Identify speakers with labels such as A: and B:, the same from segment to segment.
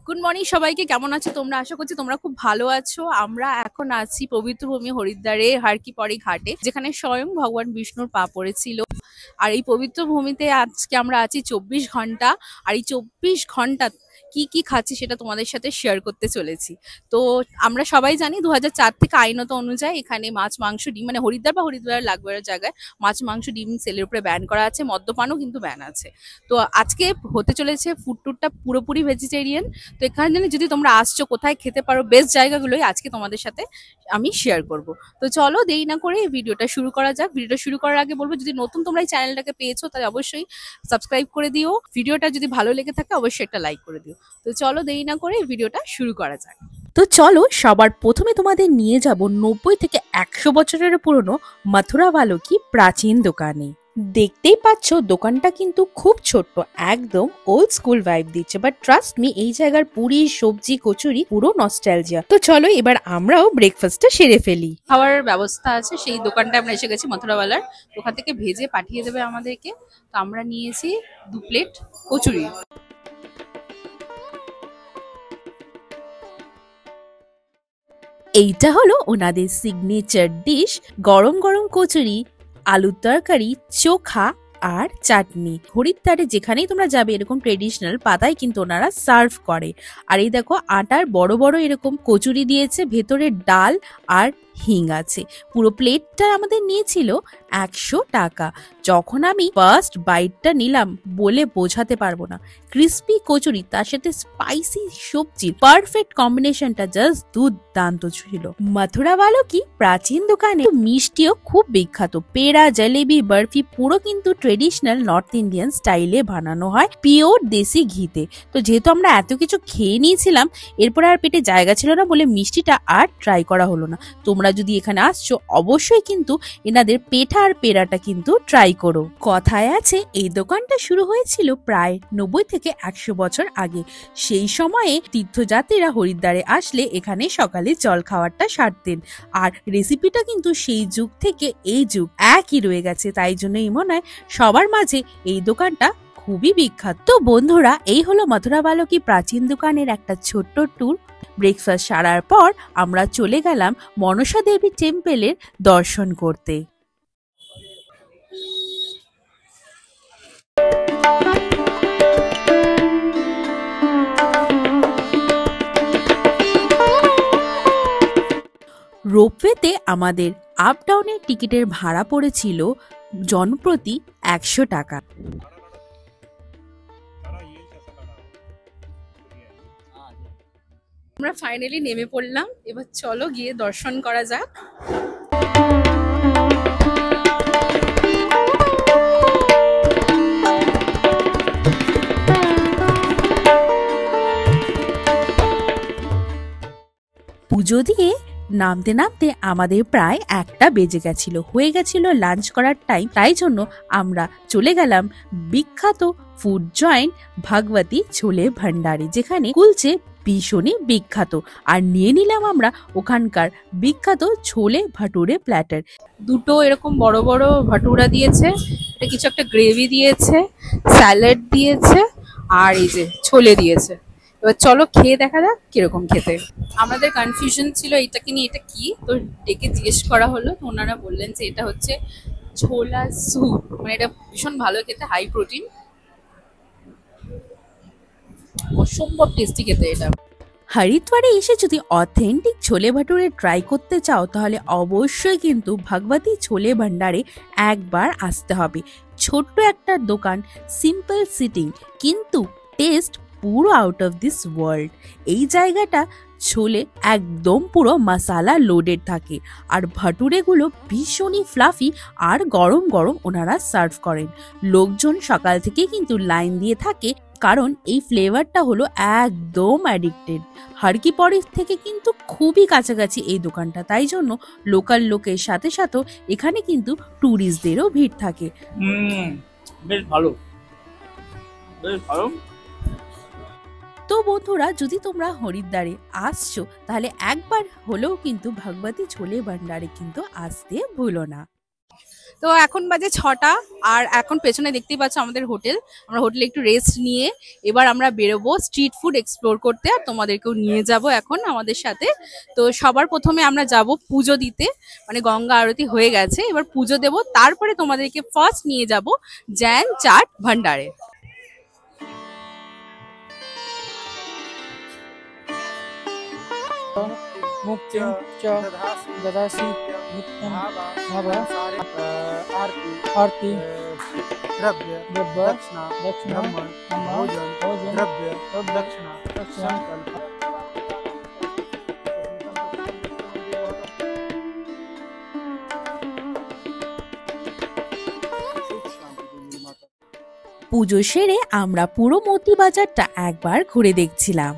A: Good morning সবাইকে, কেমন আছো তোমরা? আশা করছি তোমরা খুব ভালো আছো। আমরা এখন আছি পবিত্র ভূমি হরিদ্বারে হারকিপরি ঘাটে, যেখানে স্বয়ং ভগবান বিষ্ণুর পা পড়েছিল। আর এই পবিত্র ভূমিতে আজকে আমরা আছি 24 ঘন্টা। আর এই 24 ঘন্টা কি কি খাচ্ছি সেটা তোমাদের সাথে শেয়ার করতে চলেছি। তো আমরা সবাই জানি 2004 থেকে আইনত অনুযায়ী এখানে মাছ মাংস ডিম, মানে হরিদ্বার বা হরিদ্বারের লাগোয়ার জায়গায় মাছ মাংস ডিম সেলের উপরে ব্যান করা আছে, মদ্যপানও কিন্তু ব্যান আছে। তো আজকে হতে চলেছে ফুড ট্যুরটা পুরোপুরি ভেজিটেরিয়ান। তো এখানে যদি তোমরা আসছো, কোথায় খেতে পারো, বেস্ট জায়গাগুলোই আজকে তোমাদের সাথে আমি শেয়ার করব। তো চলো দেরি না করে ভিডিওটা শুরু করা যাক। ভিডিওটা শুরু করার আগে বলবো, যদি নতুন তোমরা এই চ্যানেলটাকে পেয়েছো তাহলে অবশ্যই সাবস্ক্রাইব করে দিও। ভিডিওটা যদি ভালো লেগে থাকে অবশ্যই একটা লাইক করে দিও। তো চলো দেরি না করে ভিডিওটা শুরু করা যাক। তো চলো সবার প্রথমে তোমাদের নিয়ে যাব 90 থেকে 100 বছরের পুরনো মথুরা ভালো কি প্রাচীন দোকানে। দেখতেই পাচ্ছ দোকানটা কিন্তু খুব ছোট্ট, একদম ওল্ড স্কুল ভাইব দিচ্ছে, বাট ট্রাস্ট মি এই জায়গার পুরি সবজি কচুরি পুরো নস্টালজিয়া। তো চলো এবার আমরাও ব্রেকফাস্টটা সেরে ফেলি। খাওয়ার ব্যবস্থা আছে, সেই দোকানটা আমরা এসে গেছি মথুরাওয়ালার। ওখান থেকে ভেজে পাঠিয়ে দেবে আমাদেরকে। তো আমরা নিয়েছি 2 প্লেট কচুরি। এইটা হলো ওনাদের সিগনেচার ডিশ, গরম গরম কচুরি, আলুর তরকারি, চোখা আর চাটনি। হরিদ্বারে যেখানেই তোমরা যাবে এরকম ট্রেডিশনাল পাতায় কিন্তু ওনারা সার্ভ করে। আর এই দেখো আটার বড় বড় এরকম কচুরি দিয়েছে, ভেতরে ডাল আর হিং আছে। পুরো প্লেটটা আমাদের নিয়েছিল 100 টাকা। যখন আমি ফার্স্ট বাইটটা নিলাম বলে বোঝাতে পারবো না। ক্রিস্পি কচুরি তার সাথে স্পাইসি সবজি, পারফেক্ট কম্বিনেশনটা জাস্ট দুর্দান্ত ছিল। মথুরা ভালো কি প্রাচীন দোকানে মিষ্টিও খুব বিখ্যাত। পেড়া, জলেবি, বরফি পুরো কিন্তু ট্রেডিশনাল নর্থ ইন্ডিয়ান স্টাইলে বানানো হয় পিওর দেশি ঘিতে। তো যেহেতু আমরা এত কিছু খেয়ে নিয়েছিলাম, এরপর আর পেটে জায়গা ছিল না বলে মিষ্টিটা আর ট্রাই করা হলো না। তোমরা যদি এখানে আসছো অবশ্যই কিন্তু এনাদের পেঠা আর পেড়াটা কিন্তু ট্রাই করো। কথায় আছে এই দোকানটা শুরু হয়েছিল প্রায় 90 থেকে 100 বছর আগে। সেই সময়ে তীর্থযাত্রীরা হরিদ্বারে আসলে এখানে সকালে জল খাওয়ারটা সারতেন। আর রেসিপিটা কিন্তু সেই যুগ থেকে এই যুগ একই রয়ে গেছে, তাই জন্যই মনে হয় সবার মাঝে এই দোকানটা খুবই বিখ্যাত। তো বন্ধুরা, এই হলো মথুরা ভালো কি প্রাচীন দোকানের একটা ছোট্ট ট্যুর। ব্রেকফাস্ট সারার পর আমরা চলে গেলাম মনসা দেবী টেম্পলের দর্শন করতে। রোপওয়েতে আমাদের আপ ডাউনের টিকিটের ভাড়া পড়েছিল জনপ্রতি 100 টাকা। আমরা ফাইনালি নেমে পড়লাম, এবার চলো গিয়ে দর্শন করা যাক। পুজো দিয়ে নামতে নামতে আমাদের প্রায় 1টা বেজে গেছিল, হয়ে গেছিল লাঞ্চ করার টাইম। তাই জন্য আমরা চলে গেলাম বিখ্যাত ফুড জয়েন্ট ভগবতী ছোলে ভান্ডারে, যেখানে কুলচে ভীষণই বিখ্যাত। আর নিয়ে নিলাম আমরা ওখানকার বিখ্যাত ছোলে ভাটুরে প্ল্যাটার। দুটো এরকম বড় বড় ভাটুরা দিয়েছে, এটা কিছু একটা গ্রেভি দিয়েছে, স্যালাড দিয়েছে আর এই যে ছোলে দিয়েছে। এবার চলো খেয়ে দেখা যাক কিরকম খেতে। আমাদের কনফিউশন ছিল এটাকে নিয়ে, এটা কি, তো ডেকে জিজ্ঞেস করা হলো। তো ওনারা বললেন যে এটা হচ্ছে ছোলা স্যুপ, মানে এটা ভীষণ ভালো খেতে, হাই প্রোটিন, অসম্ভব টেস্টি খেতে এটা। হরিদ্বারে এসে যদি অথেন্টিক ছোলে ভাটুরে ট্রাই করতে চাও তাহলে অবশ্যই কিন্তু ভগবতী ছোলে ভান্ডারে একবার আসতে হবে। ছোট্ট একটা দোকান, সিম্পল সিটিং, কিন্তু টেস্ট পুরো আউট অফ দিস ওয়ার্ল্ড। এই জায়গাটা ছোলে একদম পুরো মশালা লোডেড থাকে, আর ভাটুরেগুলো ভীষণই ফ্লাফি আর গরম গরম ওনারা সার্ভ করেন। লোকজন সকাল থেকে কিন্তু লাইন দিয়ে থাকে, কারণ এই ফ্লেভারটা হলো একদম অ্যাডিক্টেড। হারকিপরি থেকে কিন্তু খুবই কাছাকাছি এই দোকানটা, তাই জন্য লোকাল লোকের সাথে সাথে এখানে কিন্তু ট্যুরিস্টদেরও ভিড় থাকে।
B: বেশ ভালো, বেশ ভালো।
A: তো বন্ধুরা, যদি তোমরা হরিদ্বারে আসছো তাহলে একবার হলেও কিন্তু ভগবতী ছোলে ভান্ডারে কিন্তু আসতে ভুলো না। তো এখন বাজে 6টা, আর এখন পেছনে দেখতেই পাচ্ছ আমাদের হোটেল। আমরা হোটেলে একটু রেস্ট নিয়ে এবার আমরা বেরোবো স্ট্রিট ফুড এক্সপ্লোর করতে, আর তোমাদেরকেও নিয়ে যাব এখন আমাদের সাথে। তো সবার প্রথমে আমরা যাব পুজো দিতে, মানে গঙ্গা আরতি হয়ে গেছে, এবার পুজো দেব, তারপরে তোমাদেরকে ফার্স্ট নিয়ে যাব জৈন চাট ভান্ডারে।
C: मुक्तिं च ददासि नित्यं भाव आरती द्रव्य दक्षिणा भोजन द्रव्य दक्षिणा संकल्प।
A: পুজো সেরে আমরা পুরো মতিবাজারটা একবার ঘুরে দেখছিলাম।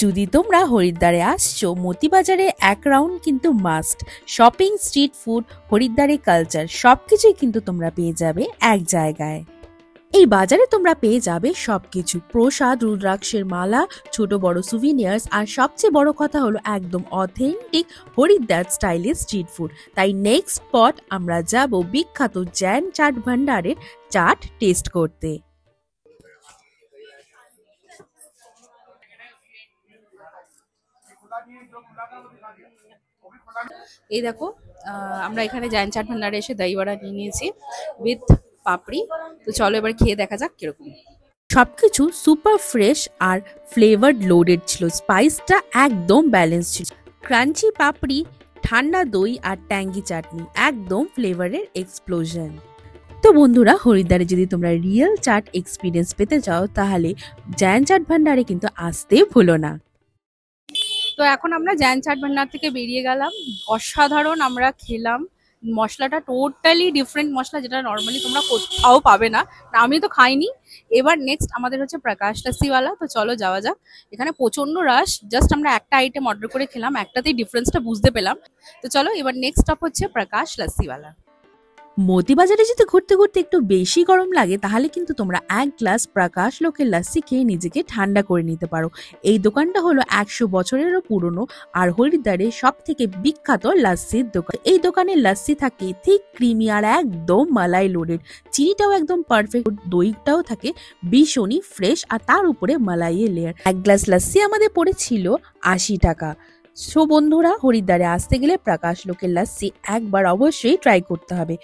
A: যদি তোমরা হরিদ্বারে আসছো, মতিবাজারে এক রাউন্ড কিন্তু মাস্ট। শপিং, স্ট্রিট ফুড, হরিদ্বারে কালচার সবকিছুই কিন্তু তোমরা পেয়ে যাবে এক জায়গায়। এই বাজারে তোমরা পেয়ে যাবে সবকিছু, প্রসাদ, রুদ্রাক্ষের মালা, ছোট বড় সুভিনিয়ার্স, আর সবচেয়ে বড় কথা হলো একদম অথেন্টিক হরিদ্বার স্টাইলের স্ট্রিট ফুড। তাই নেক্সট স্পট আমরা যাব বিখ্যাত জৈন চাট ভান্ডারের চাট টেস্ট করতে। এই দেখো, আমরা এখানে জৈন চাট ভান্ডারে এসে দই বড়া নিয়ে নিয়েছি উইথ পাপড়ি। তো চলো এবার খেয়ে দেখা যাক কিরকম। সবকিছু সুপার ফ্রেশ আর ফ্লেভারড লোডেড ছিল, স্পাইসটা একদম ব্যালেন্স ছিল। ক্রাঞ্চি পাপড়ি, ঠান্ডা দই আর ট্যাঙ্গি চাটনি, একদম ফ্লেভারের এক্সপ্লোশন। তো বন্ধুরা, হরিদ্বারে যদি তোমরা রিয়েল চাট এক্সপিরিয়েন্স পেতে চাও তাহলে জৈন চাট ভান্ডারে কিন্তু আসতে ভুলো না। তো এখন আমরা জৈন চাট ভান্ডার থেকে বেরিয়ে গেলাম, অসাধারণ আমরা খেলাম। মশলাটা টোটালি ডিফারেন্ট মশলা, যেটা নর্মালি তোমরা কোথাও পাবে না, আমি তো খাইনি। এবার নেক্সট আমাদের হচ্ছে প্রকাশ লস্যিওয়ালা। তো চলো যাওয়া যাক। এখানে প্রচন্ড রাশ, জাস্ট আমরা একটা আইটেম অর্ডার করে খেলাম, একটাতেই ডিফারেন্সটা বুঝতে পেলাম। তো চলো এবার নেক্সট স্টপ হচ্ছে প্রকাশ লস্যিওয়ালা। মতিবাজারে যদি ঘুরতে ঘুরতে একটু বেশি গরম লাগে তাহলে কিন্তু তোমরা এক গ্লাস প্রকাশ লোকের লাস্সি খেয়ে নিজেকে ঠান্ডা করে নিতে পারো। এই দোকানটা হলো 100 বছরেরও পুরনো আর হরিদ্বারের সব থেকে বিখ্যাত লাস্সির দোকান। এই দোকানের লাস্সি থাকে ঠিক ক্রিমি আর একদম মালাই লোডেড, চিনিটাও একদম পারফেক্ট, দইটাও থাকে ভীষণই ফ্রেশ, আর তার উপরে মালাইয়ের লেয়ার। এক গ্লাস লাস্সি আমাদের পড়েছিল 80 টাকা। সো বন্ধুরা, হরিদ্বারে আসতে গেলে প্রকাশ লোকের লাস্সি একবার অবশ্যই ট্রাই করতে হবে।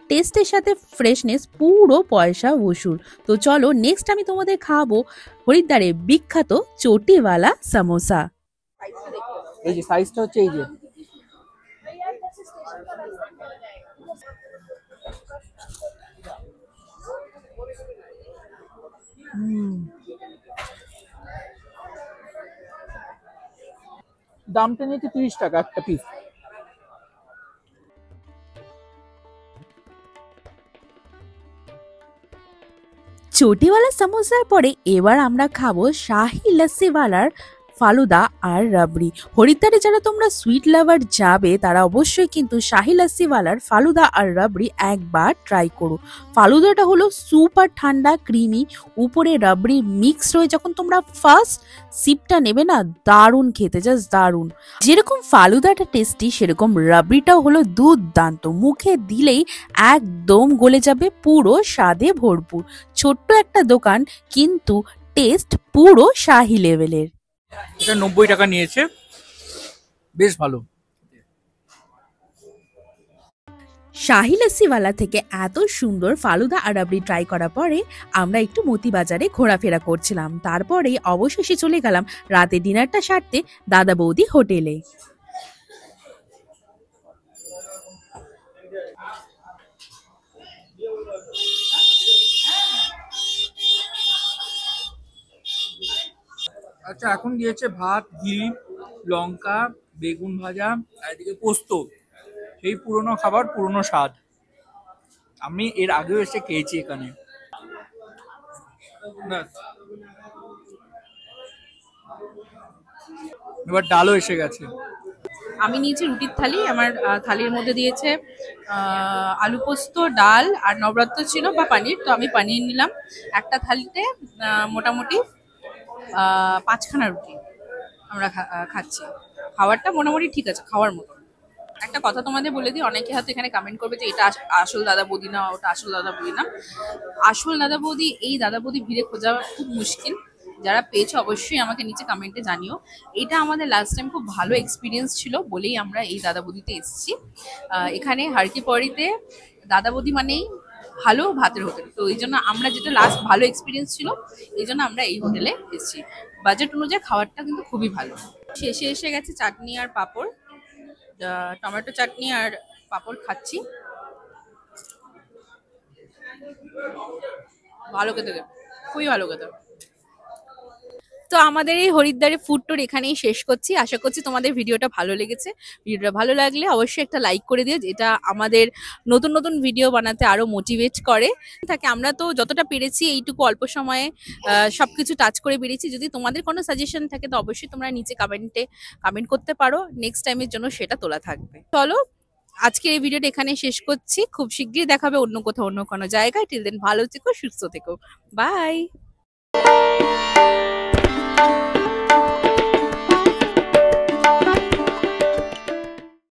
A: টেস্টের সাথে ফ্রেশনেস পুরো পয়সা বসুল। তো চলো নেক্সট আমি তোমাদের খাওয়াবো হরিদ্বারের বিখ্যাত চটিওয়ালা সামোসা।
C: এই যে সাইজটা হচ্ছে এই যে দামটা নিয়েছে 30 টাকা একটা পিস।
A: চটিওয়ালা সামোসার পরে এবার আমরা খাবো শাহি লস্যিওয়ালার ফালুদা আর রাবড়ি। হরিদ্বারে যারা তোমরা সুইট লাভার যাবে তারা অবশ্যই কিন্তু শাহি লস্যিওয়ালার ফালুদা আর রাবড়ি একবার ট্রাই করো। ফালুদাটা হলো সুপার ঠান্ডা ক্রিমি, উপরে রাবড়ি মিক্স রয়ে যখন তোমরা ফার্স্ট সিপটা নেবে না, দারুণ খেতে, জাস্ট দারুণ। যেরকম ফালুদাটা টেস্টি সেরকম রাবড়িটাও হলো দুর্দান্ত, মুখে দিলেই একদম গলে যাবে, পুরো স্বাদে ভরপুর। ছোট্ট একটা দোকান কিন্তু টেস্ট পুরো শাহি লেভেলের।
B: এটা 90 টাকা নিয়েছে, বেশ ভালো।
A: শাহি লস্যিওয়ালা থেকে এত সুন্দর ফালুদা আর রাবড়ি ট্রাই করার পরে আমরা একটু মতিবাজারে ঘোরাফেরা করছিলাম, তারপরে অবশেষে চলে গেলাম রাতে ডিনারটা সারতে দাদা বৌদি হোটেলে।
B: আচ্ছা, এখন দিয়েছে ভাত, ঘি, লঙ্কা, বেগুন ভাজা, আর এদিকে পোস্ত। সেই পুরনো খাবার, পুরনো স্বাদ। আমি এর আগেও এসে খেয়েছি এখানে। ব্যাস। এবার ডালও এসে গেছে।
A: আমি নিয়েছি রুটির থালি, আমার থালির মধ্যে দিয়েছে আলু পোস্ত, ডাল আর নবরত্ন ছিল বা পানির, তো আমি পানির নিলাম। একটা থালিতে মোটামুটি 5খানা রুটি আমরা খাচ্ছি। খাবারটা মোটামুটি ঠিক আছে, খাওয়ার মতো। একটা কথা তোমাদের বলে দিই, অনেকে হয়তো এখানে কমেন্ট করবে যে এটা আসল দাদা বৌদি না, ওটা আসল দাদা বৌদি না। আসল দাদা বৌদি, এই দাদা বৌদি ভিড়ে খোঁজা খুব মুশকিল। যারা পেয়েছো অবশ্যই আমাকে নিচে কমেন্টে জানিও। এটা আমাদের লাস্ট টাইম খুব ভালো এক্সপিরিয়েন্স ছিল বলেই আমরা এই দাদা বৌদিতে এসেছি। এখানে হারকি পরিতে দাদা বৌদি মানেই ভালো ভাতের হোটেল, তো এই জন্য আমরা, যেটা লাস্ট ভালো এক্সপিরিয়েন্স ছিল, এই জন্য আমরা এই হোটেলে এসেছি। বাজেট অনুযায়ী খাবারটা কিন্তু খুবই ভালো। শেষে এসে গেছে চাটনি আর পাঁপড়, টমেটো চাটনি আর পাঁপড় খাচ্ছি। ভালো খেতে, খুবই ভালো খেতে। তো আমাদের এই হরিদ্বারে ফুড ট্যুর এখানেই শেষ করছি। আশা করছি তোমাদের ভিডিওটা ভালো লেগেছে। ভিডিওটা ভালো লাগলে অবশ্যই একটা লাইক করে দিও, যেটা আমাদের নতুন নতুন ভিডিও বানাতে আরো মোটিভেট করে থাকে। আমরা তো যতটা পেরেছি এইটুকু অল্প সময়ে সবকিছু টাচ করে বেরিয়েছি। যদি তোমাদের কোনো সাজেশন থাকে তো অবশ্যই তোমরা নিচে কমেন্ট করতে পারো, নেক্সট টাইমের জন্য সেটা তোলা থাকবে। চলো আজকের এই ভিডিওটা এখানে শেষ করছি। খুব শীঘ্রই দেখাবে অন্য কোথাও, অন্য কোনো জায়গায়। টিল দেন ভালো থেকো, সুস্থ থেকো, বাই।